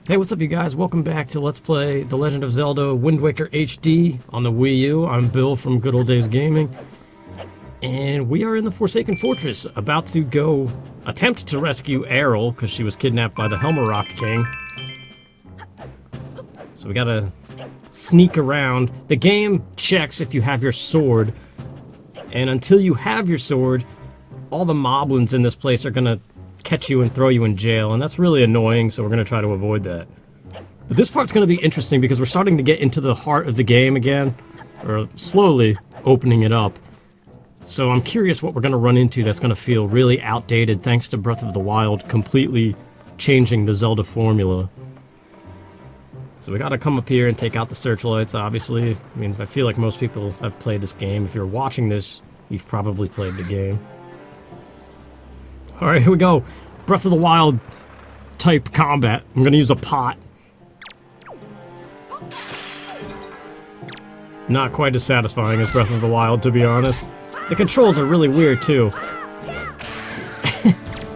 Hey, what's up you guys? Welcome back to Let's Play The Legend of Zelda Wind Waker HD on the Wii U. I'm Bill from Good Old Days Gaming. And we are in the Forsaken Fortress, about to go attempt to rescue Aryll, because she was kidnapped by the Rock King. So we gotta sneak around. The game checks if you have your sword, and until you have your sword, all the moblins in this place are gonna catch you and throw you in jail, and that's really annoying, so we're going to try to avoid that. But this part's going to be interesting because we're starting to get into the heart of the game again, or slowly opening it up. So I'm curious what we're going to run into that's going to feel really outdated thanks to Breath of the Wild completely changing the Zelda formula. So we got to come up here and take out the searchlights, obviously. I mean, I feel like most people have played this game. If you're watching this, you've probably played the game. Alright, here we go. Breath of the Wild type combat. I'm gonna use a pot. Not quite as satisfying as Breath of the Wild, to be honest. The controls are really weird, too.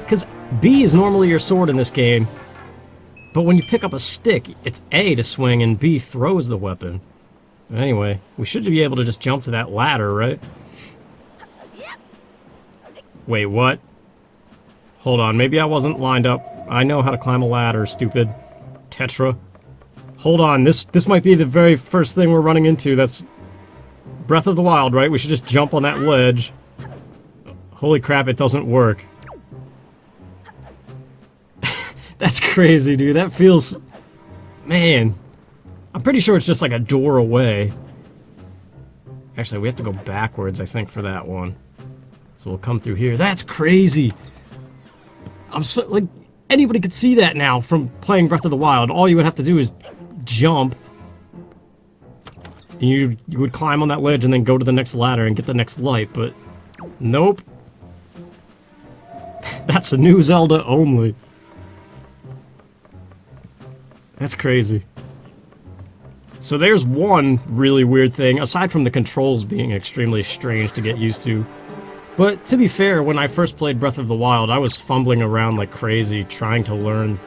Because B is normally your sword in this game, but when you pick up a stick, it's A to swing and B throws the weapon. Anyway, we should be able to just jump to that ladder, right? Wait, what? Hold on, maybe I wasn't lined up. I know how to climb a ladder, stupid. Tetra. Hold on, this might be the very first thing we're running into. That's Breath of the Wild, right? We should just jump on that ledge. Holy crap, it doesn't work. That's crazy, dude. That feels... Man. I'm pretty sure it's just like a door away. Actually, we have to go backwards, I think, for that one. So we'll come through here. That's crazy! I'm so, like, anybody could see that now from playing Breath of the Wild. All you would have to do is jump. And you would climb on that ledge and then go to the next ladder and get the next light, but nope. That's a new Zelda only. That's crazy. So there's one really weird thing, aside from the controls being extremely strange to get used to. But to be fair, when I first played Breath of the Wild, I was fumbling around like crazy, trying to learn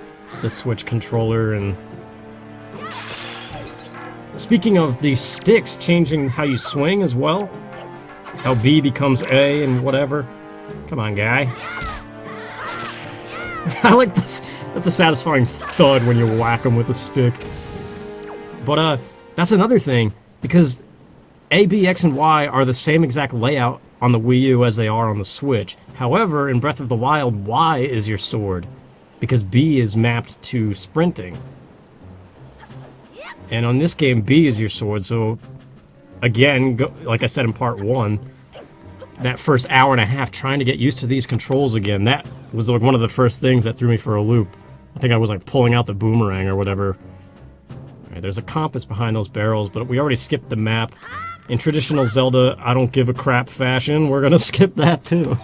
the Switch controller, and... Speaking of these sticks changing how you swing as well, how B becomes A and whatever. Come on, guy. I like this. That's a satisfying thud when you whack him with a stick. But, that's another thing, because A, B, X, and Y are the same exact layout on the Wii U as they are on the Switch. However, in Breath of the Wild, Y is your sword, because B is mapped to sprinting. And on this game, B is your sword, so again, like I said in part 1, that first hour and a half trying to get used to these controls again, that was like one of the first things that threw me for a loop. I think I was like pulling out the boomerang or whatever. Alright, there's a compass behind those barrels, but we already skipped the map. In traditional Zelda, I don't give a crap fashion, we're gonna skip that too.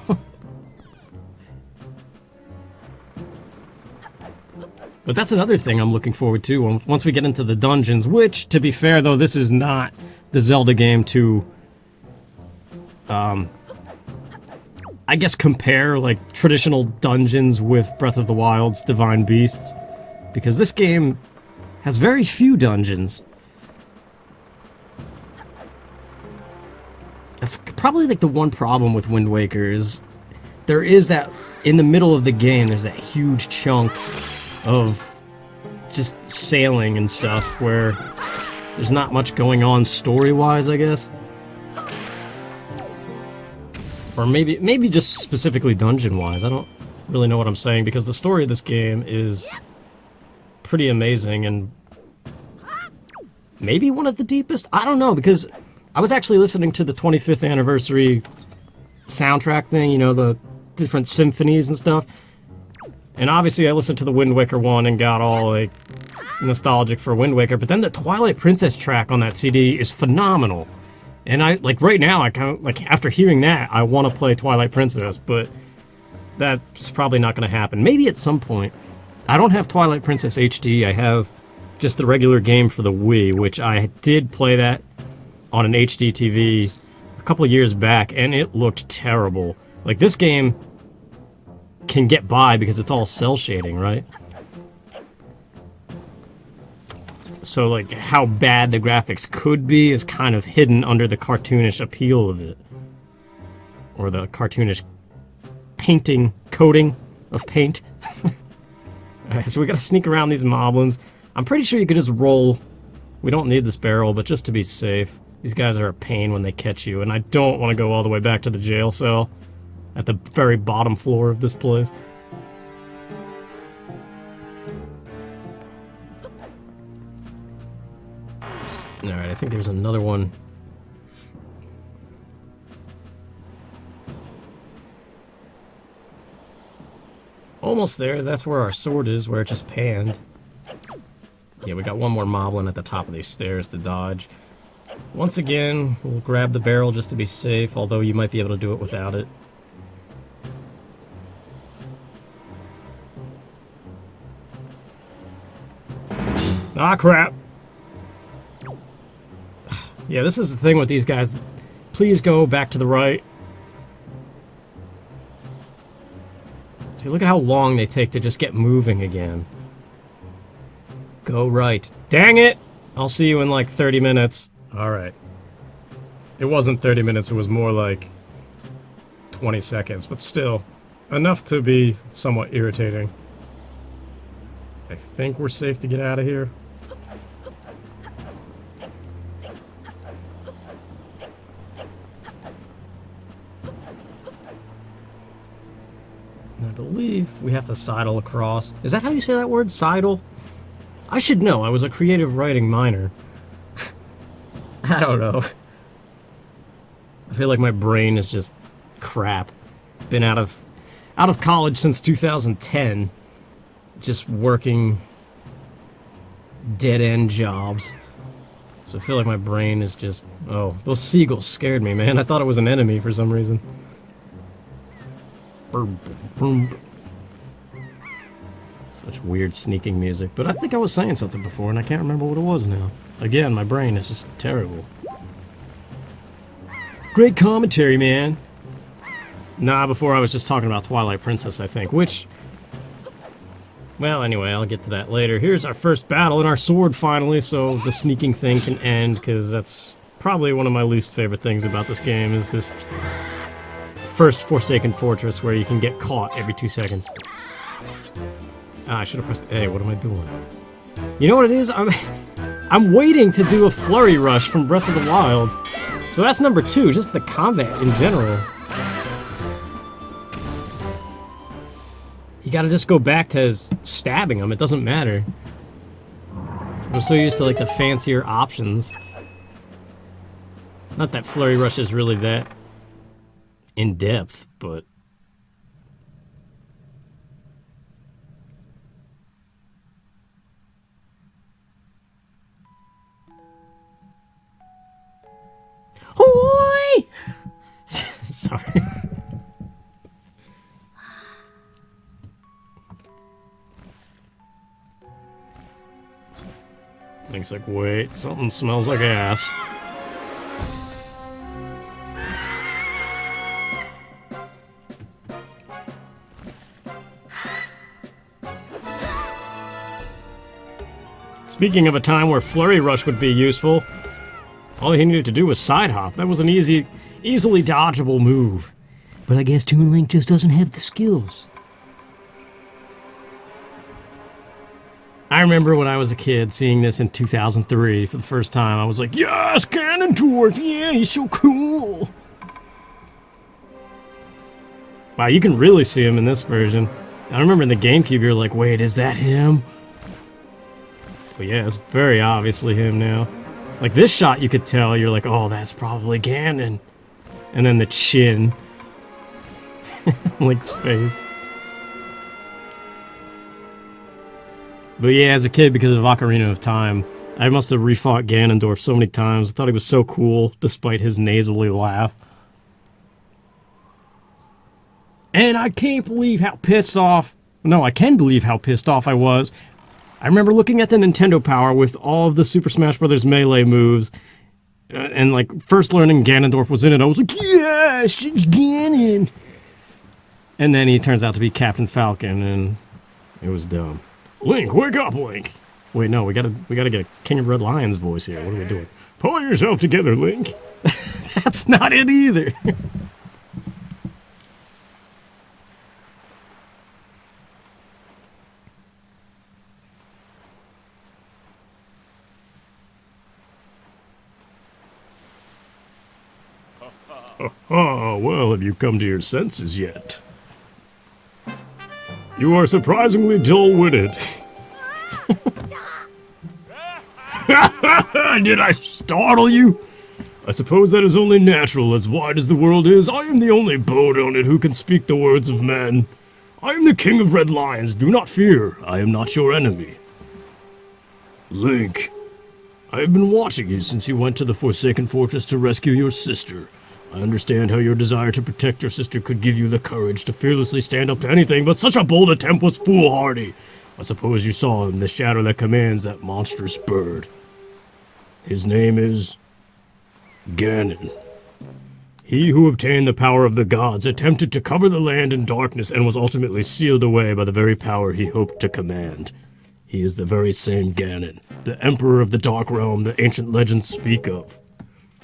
But that's another thing I'm looking forward to once we get into the dungeons, which, to be fair though, this is not the Zelda game to, I guess compare, like, traditional dungeons with Breath of the Wild's Divine Beasts, because this game has very few dungeons. That's probably like the one problem with Wind Waker is there is that, in the middle of the game, there's that huge chunk of just sailing and stuff where there's not much going on story-wise, I guess. Or maybe just specifically dungeon-wise. I don't really know what I'm saying, because the story of this game is pretty amazing and maybe one of the deepest? I don't know, because I was actually listening to the 25th anniversary soundtrack thing, you know, the different symphonies and stuff. And obviously I listened to the Wind Waker one and got all, like, nostalgic for Wind Waker, but then the Twilight Princess track on that CD is phenomenal. And I, like, right now, I kind of, like, after hearing that, I want to play Twilight Princess, but that's probably not going to happen. Maybe at some point. I don't have Twilight Princess HD, I have just the regular game for the Wii, which I did play that on an HD TV a couple of years back, and it looked terrible. Like, this game can get by because it's all cell shading, right? So, like, how bad the graphics could be is kind of hidden under the cartoonish appeal of it. Or the cartoonish coating of paint. Alright, so we gotta sneak around these moblins. I'm pretty sure you could just roll. We don't need this barrel, but just to be safe. These guys are a pain when they catch you, and I don't want to go all the way back to the jail cell at the very bottom floor of this place. Alright, I think there's another one. Almost there. That's where our sword is, where it just panned. Yeah, we got one more moblin at the top of these stairs to dodge. Once again, we'll grab the barrel just to be safe, although you might be able to do it without it. Ah, crap! Yeah, this is the thing with these guys. Please go back to the right. See, look at how long they take to just get moving again. Go right. Dang it! I'll see you in like 30 minutes. Alright. It wasn't 30 minutes, it was more like 20 seconds, but still, enough to be somewhat irritating. I think we're safe to get out of here. I believe we have to sidle across. Is that how you say that word? Sidle? I should know. I was a creative writing minor. I don't know. I feel like my brain is just crap. Been out of college since 2010. Just working dead-end jobs. So I feel like my brain is just... Oh, those seagulls scared me, man. I thought it was an enemy for some reason. Such weird sneaking music. But I think I was saying something before and I can't remember what it was now. Again, my brain is just terrible. Great commentary, man. Nah, before I was just talking about Twilight Princess, I think, which... Well, anyway, I'll get to that later. Here's our first battle and our sword finally, so the sneaking thing can end, because that's probably one of my least favorite things about this game, is this first Forsaken Fortress where you can get caught every 2 seconds. Ah, I should have pressed A. What am I doing? You know what it is? I'm waiting to do a flurry rush from Breath of the Wild. So that's number 2, just the combat in general. You gotta just go back to stabbing them, it doesn't matter. I'm so used to like the fancier options. Not that flurry rush is really that in depth, but... Hoi! Sorry. Link's like, wait, something smells like ass. Speaking of a time where Flurry Rush would be useful, all he needed to do was side hop. That was an easily dodgeable move. But I guess Toon Link just doesn't have the skills. I remember when I was a kid seeing this in 2003 for the first time. I was like, yes, Ganondorf, yeah, he's so cool. Wow, you can really see him in this version. I remember in the GameCube, you're like, wait, is that him? But yeah, it's very obviously him now. Like this shot, you could tell, you're like, oh, that's probably Ganon. And then the chin. Link's face. But yeah, as a kid, because of Ocarina of Time, I must have refought Ganondorf so many times. I thought he was so cool, despite his nasally laugh. And I can't believe how pissed off... No, I can believe how pissed off I was. I remember looking at the Nintendo Power with all of the Super Smash Bros. Melee moves, and like, first learning Ganondorf was in it, I was like, yes, it's Ganon! And then he turns out to be Captain Falcon, and it was dumb. Link, wake up, Link! Wait, no, we gotta get a King of Red Lions voice here. What are we doing? Pull yourself together, Link. That's not it either. Oh, well, have you come to your senses yet? You are surprisingly dull-witted. Did I startle you? I suppose that is only natural. As wide as the world is, I am the only boat on it who can speak the words of men. I am the King of Red Lions. Do not fear. I am not your enemy. Link, I have been watching you since you went to the Forsaken Fortress to rescue your sister. I understand how your desire to protect your sister could give you the courage to fearlessly stand up to anything, but such a bold attempt was foolhardy. I suppose you saw him, the shadow that commands that monstrous bird. His name is Ganon. He who obtained the power of the gods attempted to cover the land in darkness and was ultimately sealed away by the very power he hoped to command. He is the very same Ganon, the Emperor of the Dark Realm that ancient legends speak of.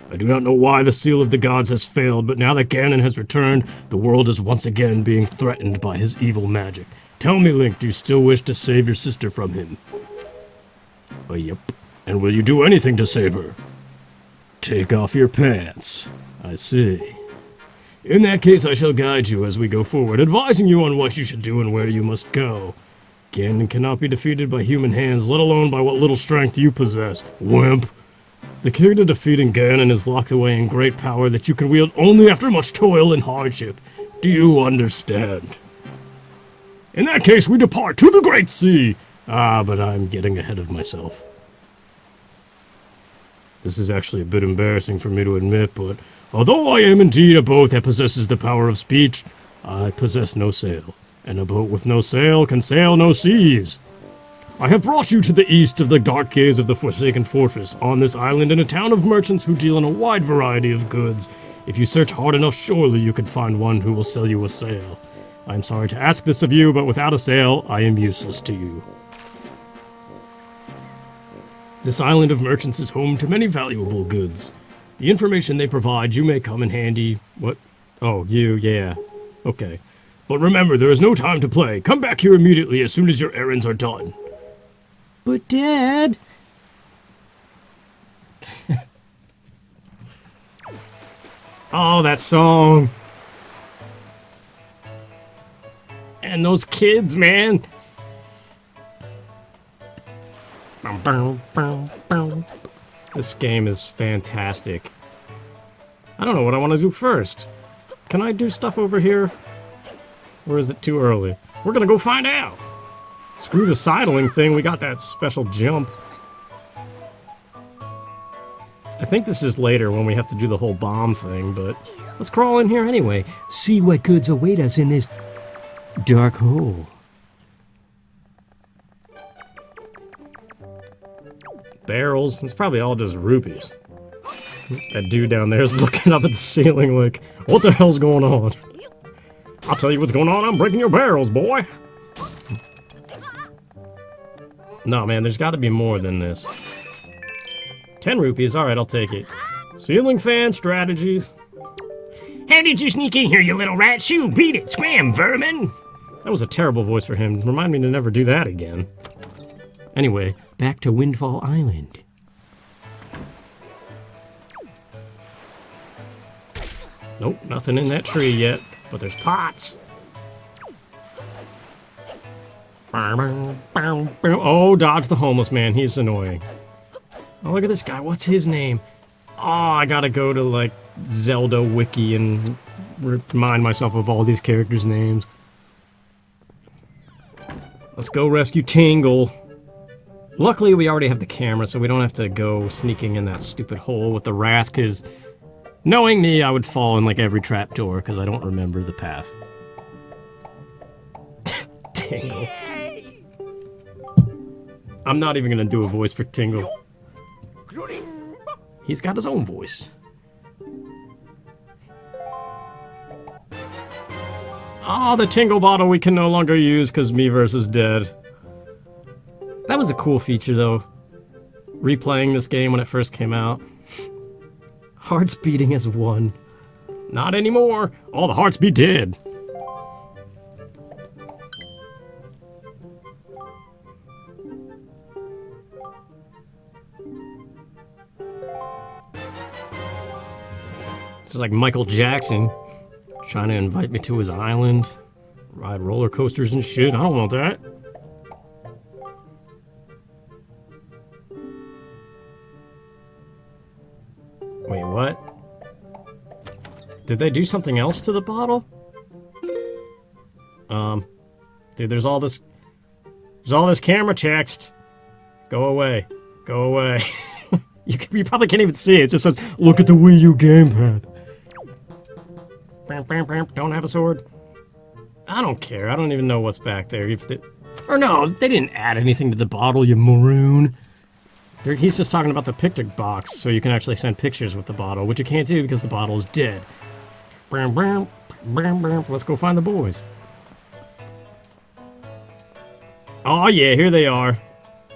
I do not know why the seal of the gods has failed, but now that Ganon has returned, the world is once again being threatened by his evil magic. Tell me, Link, do you still wish to save your sister from him? Yep. And will you do anything to save her? Take off your pants. I see. In that case, I shall guide you as we go forward, advising you on what you should do and where you must go. Ganon cannot be defeated by human hands, let alone by what little strength you possess, wimp. The key to defeating Ganon is locked away in great power that you can wield only after much toil and hardship. Do you understand? In that case, we depart to the Great Sea! But I'm getting ahead of myself. This is actually a bit embarrassing for me to admit, but although I am indeed a boat that possesses the power of speech, I possess no sail, and a boat with no sail can sail no seas. I have brought you to the east of the dark caves of the Forsaken Fortress, on this island in a town of merchants who deal in a wide variety of goods. If you search hard enough, surely you can find one who will sell you a sail. I am sorry to ask this of you, but without a sail, I am useless to you. This island of merchants is home to many valuable goods. The information they provide you may come in handy. What? Oh, you, yeah. Okay. But remember, there is no time to play. Come back here immediately as soon as your errands are done. But Dad... Oh, that song. And those kids, man. This game is fantastic. I don't know what I want to do first. Can I do stuff over here? Or is it too early? We're gonna go find out. Screw the sidling thing, we got that special jump. I think this is later when we have to do the whole bomb thing, but let's crawl in here anyway. See what goods await us in this dark hole. Barrels, it's probably all just rupees. That dude down there is looking up at the ceiling like, what the hell's going on? I'll tell you what's going on, I'm breaking your barrels, boy! No, man, there's gotta be more than this. 10 rupees, alright, I'll take it. Ceiling fan strategies. How did you sneak in here, you little rat? Shoo, beat it, scram, vermin! That was a terrible voice for him. Remind me to never do that again. Anyway, back to Windfall Island. Nope, nothing in that tree yet, but there's pots. Oh, dodge the homeless man, he's annoying. Oh, look at this guy, what's his name? Oh, I gotta go to, like, Zelda wiki and remind myself of all these characters' names. Let's go rescue Tingle. Luckily, we already have the camera, so we don't have to go sneaking in that stupid hole with the rats, because knowing me, I would fall in, like, every trapdoor, because I don't remember the path. Tingle. I'm not even gonna do a voice for Tingle. He's got his own voice. Oh, the Tingle bottle we can no longer use because Miiverse is dead. That was a cool feature, though. Replaying this game when it first came out. Hearts beating as one. Not anymore. All the hearts be dead. It's like Michael Jackson trying to invite me to his island. Ride roller coasters and shit. I don't want that. Wait, what? Did they do something else to the bottle? Dude, there's all this camera text. Go away. Go away. You probably can't even see it. It just says, look at the Wii U gamepad. Don't have a sword. I don't care. I don't even know what's back there. Or no, they didn't add anything to the bottle, you maroon. He's just talking about the picture box, so you can actually send pictures with the bottle, which you can't do because the bottle is dead. Let's go find the boys. Oh yeah, here they are.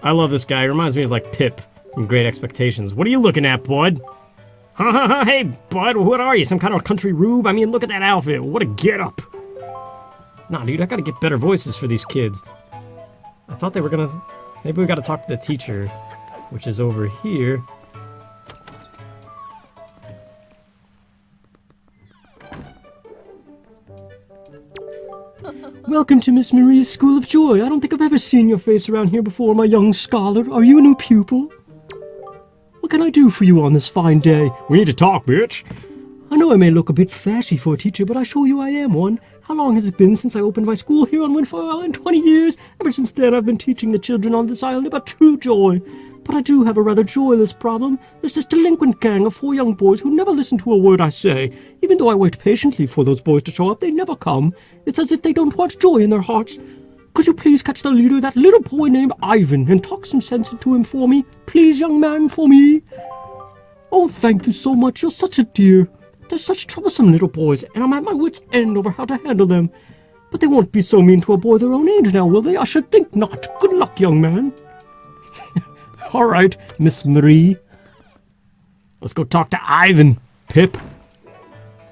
I love this guy. He reminds me of like Pip from Great Expectations. What are you looking at, bud? Hey, bud, what are you? Some kind of country rube? I mean, look at that outfit. What a getup. Nah, dude, I gotta get better voices for these kids. I thought they were gonna... Maybe we gotta talk to the teacher, which is over here. Welcome to Miss Marie's School of Joy. I don't think I've ever seen your face around here before, my young scholar. Are you a new pupil? What can I do for you on this fine day? We need to talk, bitch. I know I may look a bit fashy for a teacher, but I assure you I am one. How long has it been since I opened my school here on Windfall Island? 20 years. Ever since then, I've been teaching the children on this island about true joy. But I do have a rather joyless problem. There's this delinquent gang of 4 young boys who never listen to a word I say. Even though I wait patiently for those boys to show up, they never come. It's as if they don't want joy in their hearts. Could you please catch the leader, that little boy named Ivan, and talk some sense into him for me? Please, young man, for me. Oh, thank you so much. You're such a dear. They're such troublesome little boys, and I'm at my wit's end over how to handle them. But they won't be so mean to a boy their own age now, will they? I should think not. Good luck, young man. All right, Miss Marie. Let's go talk to Ivan. Pip.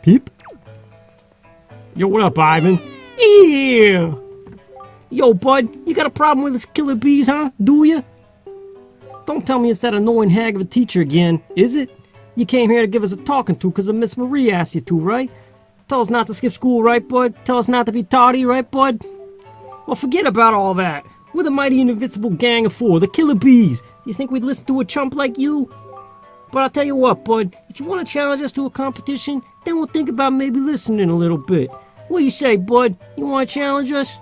Peep? Yo, what up, Ivan? Yeah! Yo, bud, you got a problem with us killer bees, huh? Do ya? Don't tell me it's that annoying hag of a teacher again, is it? You came here to give us a talking to because Miss Marie asked you to, right? Tell us not to skip school, right, bud? Tell us not to be tardy, right, bud? Well, forget about all that. We're the mighty and invincible gang of 4, the killer bees. Do you think we'd listen to a chump like you? But I'll tell you what, bud. If you want to challenge us to a competition, then we'll think about maybe listening a little bit. What do you say, bud? You want to challenge us?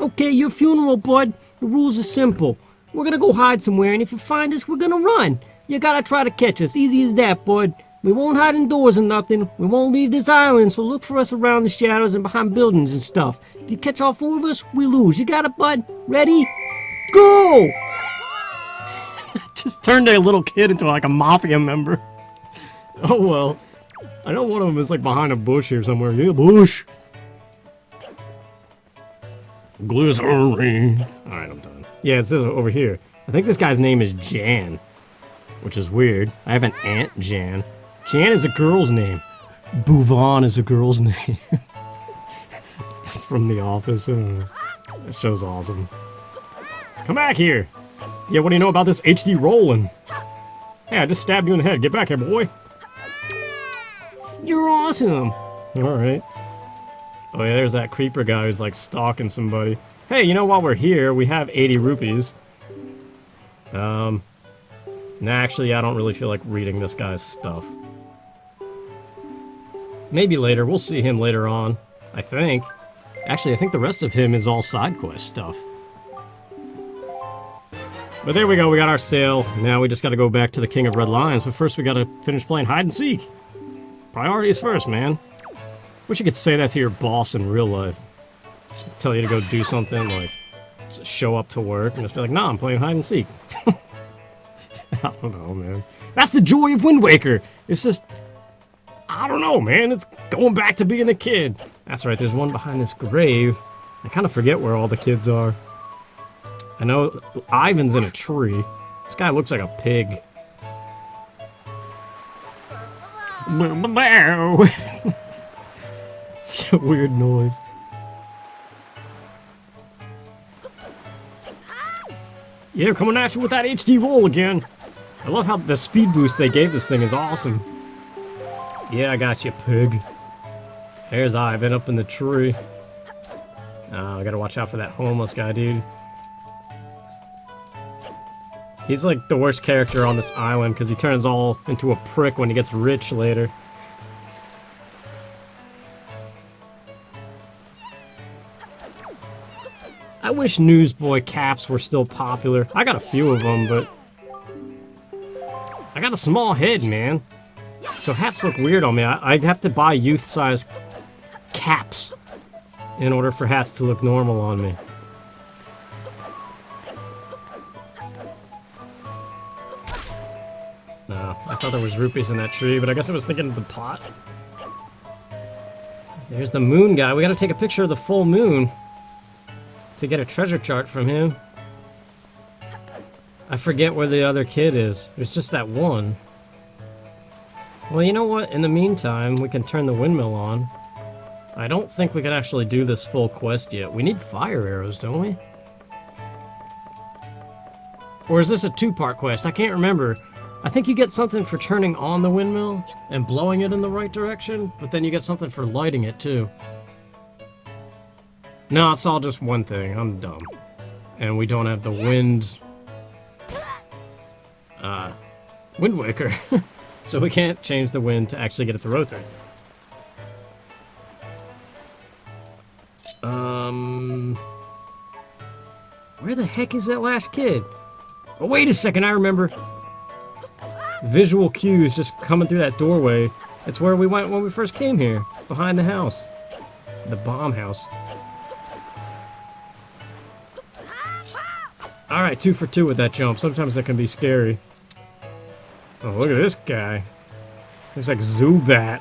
Okay, your funeral, bud. The rules are simple. We're gonna go hide somewhere, and if you find us, we're gonna run. You gotta try to catch us. Easy as that, bud. We won't hide indoors or nothing. We won't leave this island, so look for us around the shadows and behind buildings and stuff. If you catch all 4 of us, we lose. You got it, bud? Ready? Go! Just turned a little kid into like a mafia member. Oh well. I know one of them is like behind a bush here somewhere. Yeah, bush. Glycerine. Alright, I'm done. Yeah, it's this over here. I think this guy's name is Jan. Which is weird. I have an Aunt Jan. Jan is a girl's name. Bouvon is a girl's name. That's from The Office. This show's awesome. Come back here! Yeah, what do you know about this HD rolling? Hey, I just stabbed you in the head. Get back here, boy. You're awesome! Alright. Oh yeah, there's that creeper guy who's like stalking somebody. Hey, you know, while we're here, we have 80 rupees. Nah, actually, I don't really feel like reading this guy's stuff. Maybe later. We'll see him later on, I think. Actually, I think the rest of him is all side quest stuff. But there we go, we got our sail. Now we just gotta go back to the King of Red Lions, but first we gotta finish playing hide and seek. Priorities first, man. Wish you could say that to your boss in real life. Tell you to go do something, like just show up to work and just be like, nah, I'm playing hide and seek. I don't know, man. That's the joy of Wind Waker. It's just, I don't know, man. It's going back to being a kid. That's right, there's one behind this grave. I kind of forget where all the kids are. I know Ivan's in a tree. This guy looks like a pig. Such a weird noise. Yeah, coming at you with that HD roll again. I love how the speed boost they gave this thing is awesome. Yeah, I got you, pig. There's Ivan up in the tree. I gotta watch out for that homeless guy, dude. He's like the worst character on this island because he turns all into a prick when he gets rich later. I wish newsboy caps were still popular. I got a few of them, but I got a small head, man. So hats look weird on me. I'd have to buy youth-size caps in order for hats to look normal on me. No, I thought there was rupees in that tree, but I guess I was thinking of the pot. There's the moon guy. We gotta take a picture of the full moon to get a treasure chart from him. I forget where the other kid is. There's just that one. Well, you know what? In the meantime, we can turn the windmill on. I don't think we can actually do this full quest yet. We need fire arrows, don't we? Or is this a two-part quest? I can't remember. I think you get something for turning on the windmill and blowing it in the right direction, but then you get something for lighting it too. No, it's all just one thing. I'm dumb. And we don't have the Wind Waker. So we can't change the wind to actually get it to rotate. Where the heck is that last kid? Oh, wait a second, I remember. Visual cues just coming through that doorway. It's where we went when we first came here. Behind the house. The bomb house. Alright, 2 for 2 with that jump. Sometimes that can be scary. Oh, look at this guy. Looks like Zubat.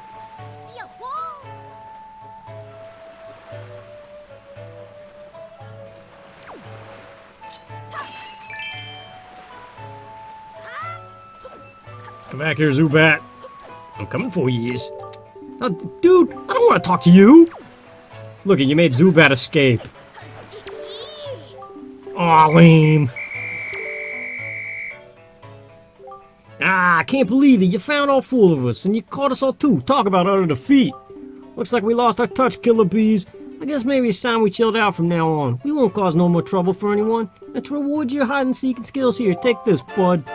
Come back here, Zubat. I'm coming for you. Oh, dude, I don't want to talk to you. Look, you made Zubat escape. Aw, lame. Ah, I can't believe it. You found all 4 of us, and you caught us all too. Talk about utter defeat. Looks like we lost our touch, killer bees. I guess maybe it's time we chilled out from now on. We won't cause no more trouble for anyone. And to reward your hide-and-seeking skills here, take this, bud.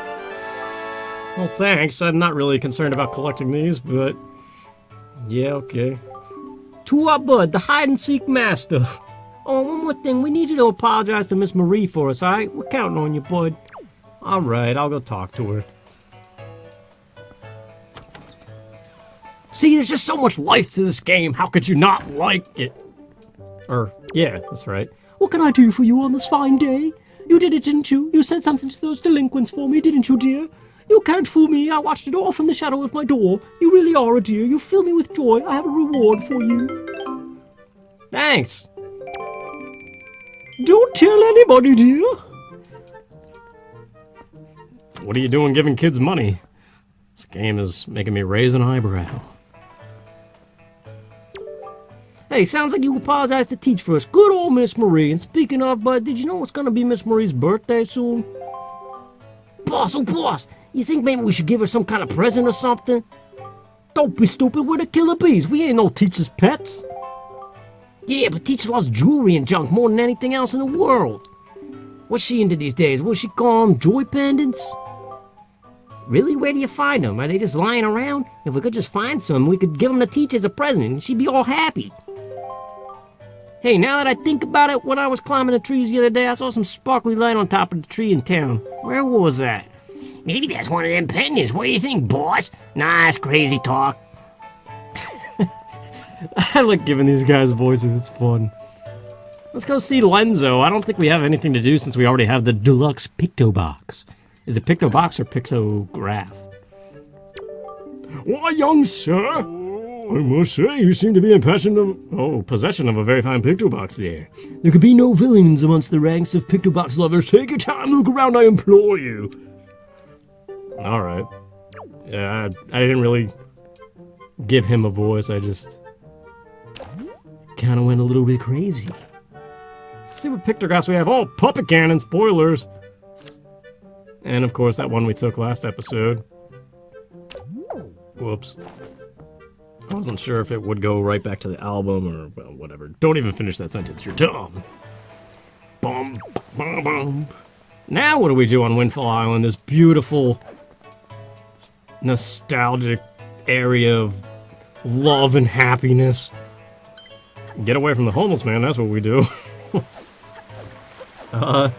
Well, thanks. I'm not really concerned about collecting these, but... yeah, okay. To our bud, the hide-and-seek master. Oh, one more thing. We need you to apologize to Miss Marie for us, alright? We're counting on you, bud. Alright, I'll go talk to her. See, there's just so much life to this game. How could you not like it? Yeah, that's right. What can I do for you on this fine day? You did it, didn't you? You said something to those delinquents for me, didn't you, dear? You can't fool me. I watched it all from the shadow of my door. You really are a dear. You fill me with joy. I have a reward for you. Thanks. Don't tell anybody, dear. What are you doing giving kids money? This game is making me raise an eyebrow. Hey, sounds like you apologize to teach for us. Good old Miss Marie. And speaking of, bud, did you know it's gonna be Miss Marie's birthday soon? Boss, oh boss, you think maybe we should give her some kind of present or something? Don't be stupid, we're the killer bees. We ain't no teacher's pets. Yeah, but teacher loves jewelry and junk more than anything else in the world. What's she into these days? Will she call them joy pendants? Really? Where do you find them? Are they just lying around? If we could just find some, we could give them to teacher as a present and she'd be all happy. Hey, now that I think about it, when I was climbing the trees the other day, I saw some sparkly light on top of the tree in town. Where was that? Maybe that's one of them pendants. What do you think, boss? Nah, it's crazy talk. I like giving these guys voices. It's fun. Let's go see Lenzo. I don't think we have anything to do since we already have the deluxe Picto Box. Is it Pictobox or Pictograph? Why, young sir, I must say, you seem to be in possession of a very fine picto box there. There could be no villains amongst the ranks of picto box lovers. Take your time, look around, I implore you. Alright. Yeah, I didn't really give him a voice, I just kinda went a little bit crazy. Let's see what pictographs we have. Oh, puppet cannon, spoilers! And of course, that one we took last episode. Whoops. I wasn't sure if it would go right back to the album or, well, whatever. Don't even finish that sentence, you're dumb. Bum, bum, bum. Now what do we do on Windfall Island? This beautiful, nostalgic area of love and happiness. Get away from the homeless man, that's what we do. I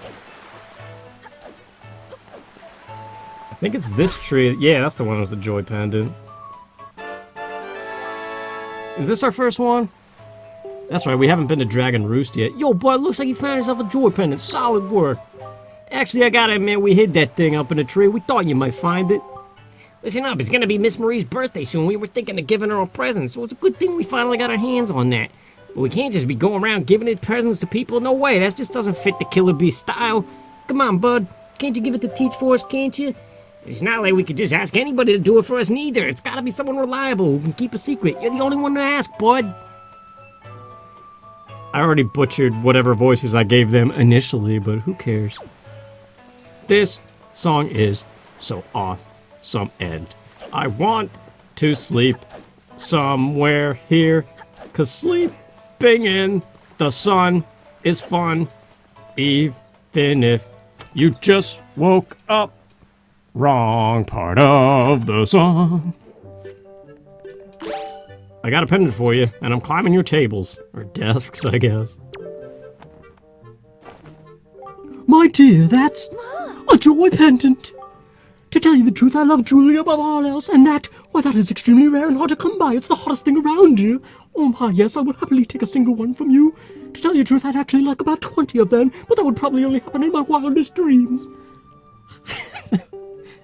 think it's this tree. Yeah, that's the one with the joy pendant. Is this our first one? That's right, we haven't been to Dragon Roost yet. Yo, boy, it looks like you found yourself a joy pendant. Solid work. Actually, I gotta admit, we hid that thing up in a tree. We thought you might find it. Listen up, it's gonna be Miss Marie's birthday soon. We were thinking of giving her a present, so it's a good thing we finally got our hands on that. But we can't just be going around giving it presents to people. No way, that just doesn't fit the Killer Bee style. Come on, bud. Can't you give it to Teach for us, can't you? It's not like we could just ask anybody to do it for us neither. It's gotta be someone reliable who can keep a secret. You're the only one to ask, bud. I already butchered whatever voices I gave them initially, but who cares? This song is so awesome, and I want to sleep somewhere here, 'cause sleeping in the sun is fun, even if you just woke up. Wrong part of the song. I got a pendant for you, and I'm climbing your tables. Or desks, I guess. My dear, that's a joy pendant. To tell you the truth, I love jewelry above all else, and that is extremely rare and hard to come by. It's the hottest thing around here. Oh my, yes, I would happily take a single one from you. To tell you the truth, I'd actually like about 20 of them, but that would probably only happen in my wildest dreams.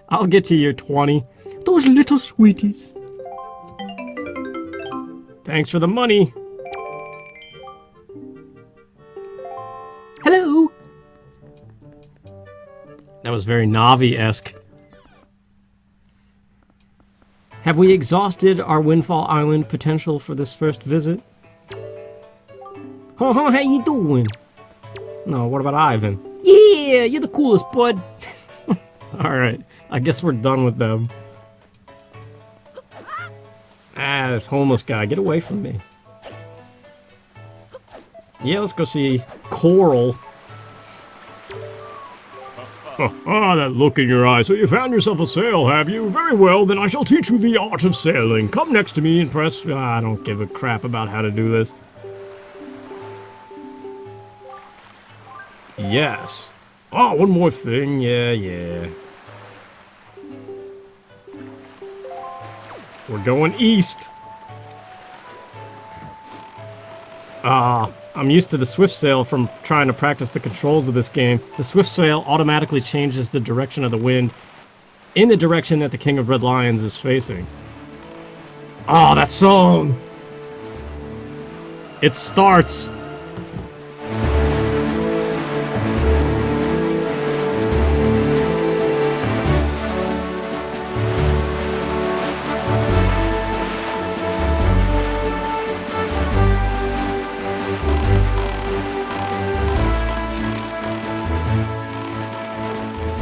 I'll get to your 20. Those little sweeties. Thanks for the money. Hello. That was very Navi-esque. Have we exhausted our Windfall Island potential for this first visit? How you doing? No, what about Ivan? Yeah, you're the coolest, bud. Alright, I guess we're done with them. Ah, this homeless guy, get away from me. Yeah, let's go see Coral. Ah, that look in your eye. So you found yourself a sail, have you? Very well, then I shall teach you the art of sailing. Come next to me and press... I don't give a crap about how to do this. Yes. Oh, one more thing. Yeah. We're going east. I'm used to the swift sail from trying to practice the controls of this game. The swift sail automatically changes the direction of the wind in the direction that the King of Red Lions is facing. Oh, that song! It starts.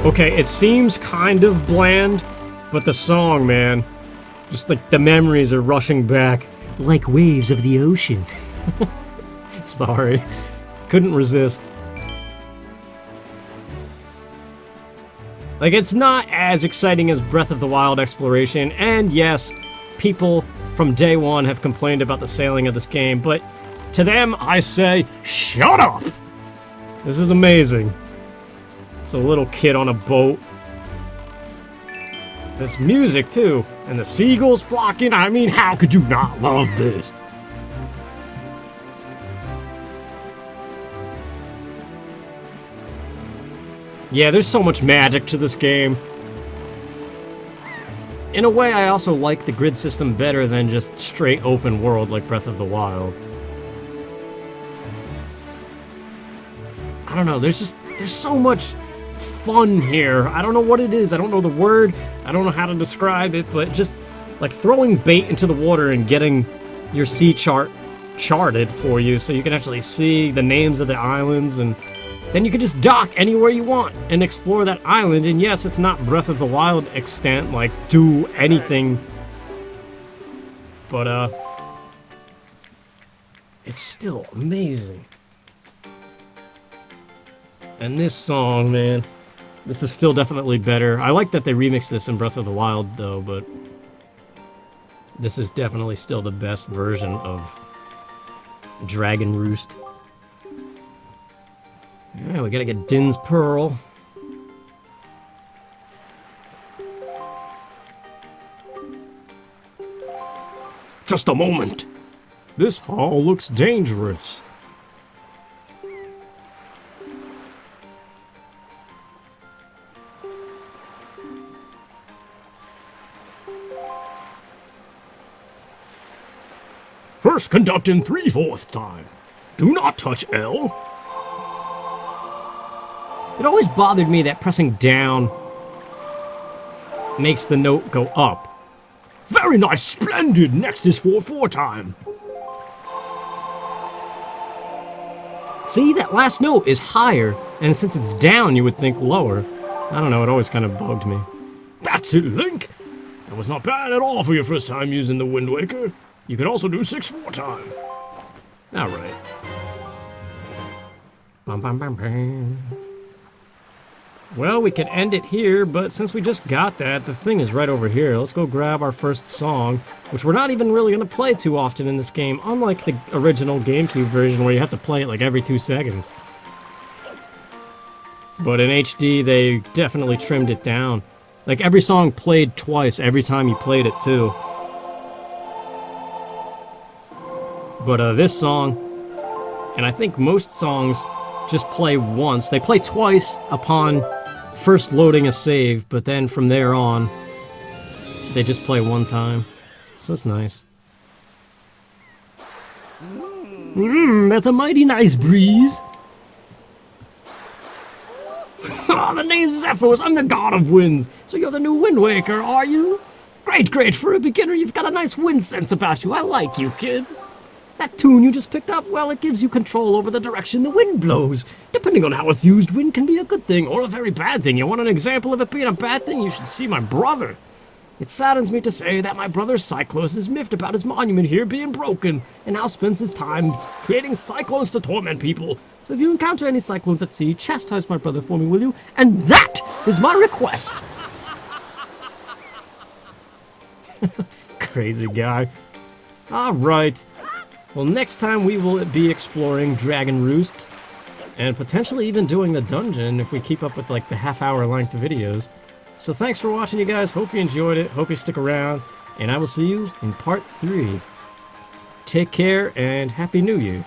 Okay, it seems kind of bland, but the song, man, just like the memories are rushing back like waves of the ocean. Sorry, couldn't resist. Like, it's not as exciting as Breath of the Wild exploration, and yes, people from day one have complained about the sailing of this game, but to them, I say, shut up! This is amazing. It's a little kid on a boat. This music, too. And the seagulls flocking. I mean, how could you not love this? Yeah, there's so much magic to this game. in a way, I also like the grid system better than just straight open world like Breath of the Wild. I don't know, there's so much fun here. I don't know what it is, I don't know the word, I don't know how to describe it, but just like throwing bait into the water and getting your sea chart charted for you so you can actually see the names of the islands, and then you can just dock anywhere you want and explore that island. And yes, it's not Breath of the Wild extent, like do anything, but it's still amazing. And this song, man, this is still definitely better. I like that they remixed this in Breath of the Wild though, but this is definitely still the best version of Dragon Roost. Yeah, we gotta get Din's Pearl. Just a moment. This hall looks dangerous. First conduct in 3/4 time. Do not touch L. It always bothered me that pressing down makes the note go up. Very nice, splendid. Next is 4/4 time. See, that last note is higher, and since it's down, you would think lower. I don't know, it always kind of bugged me. That's it, Link. That was not bad at all for your first time using the Wind Waker. You could also do 6/4 time. All right. Bum, bum, bum, bum. Well, we could end it here, but since we just got that, the thing is right over here. Let's go grab our first song, which we're not even really going to play too often in this game, unlike the original GameCube version where you have to play it like every 2 seconds. But in HD, they definitely trimmed it down. Like, every song played twice every time you played it, too. But this song, and I think most songs just play once. They play twice upon first loading a save, but then from there on, they just play one time. So it's nice. That's a mighty nice breeze. The name's Zephyros. I'm the god of winds. So you're the new Wind Waker, are you? Great, great. For a beginner, you've got a nice wind sense about you. I like you, kid. That tune you just picked up, well, it gives you control over the direction the wind blows. Depending on how it's used, wind can be a good thing or a very bad thing. You want an example of it being a bad thing? You should see my brother. It saddens me to say that my brother Cyclos is miffed about his monument here being broken, and now spends his time creating cyclones to torment people. So if you encounter any cyclones at sea, chastise my brother for me, will you? And that is my request. Crazy guy. All right. Well, next time we will be exploring Dragon Roost, and potentially even doing the dungeon if we keep up with like the half-hour length videos. So thanks for watching, you guys. Hope you enjoyed it. Hope you stick around, and I will see you in part 3. Take care, and Happy New Year.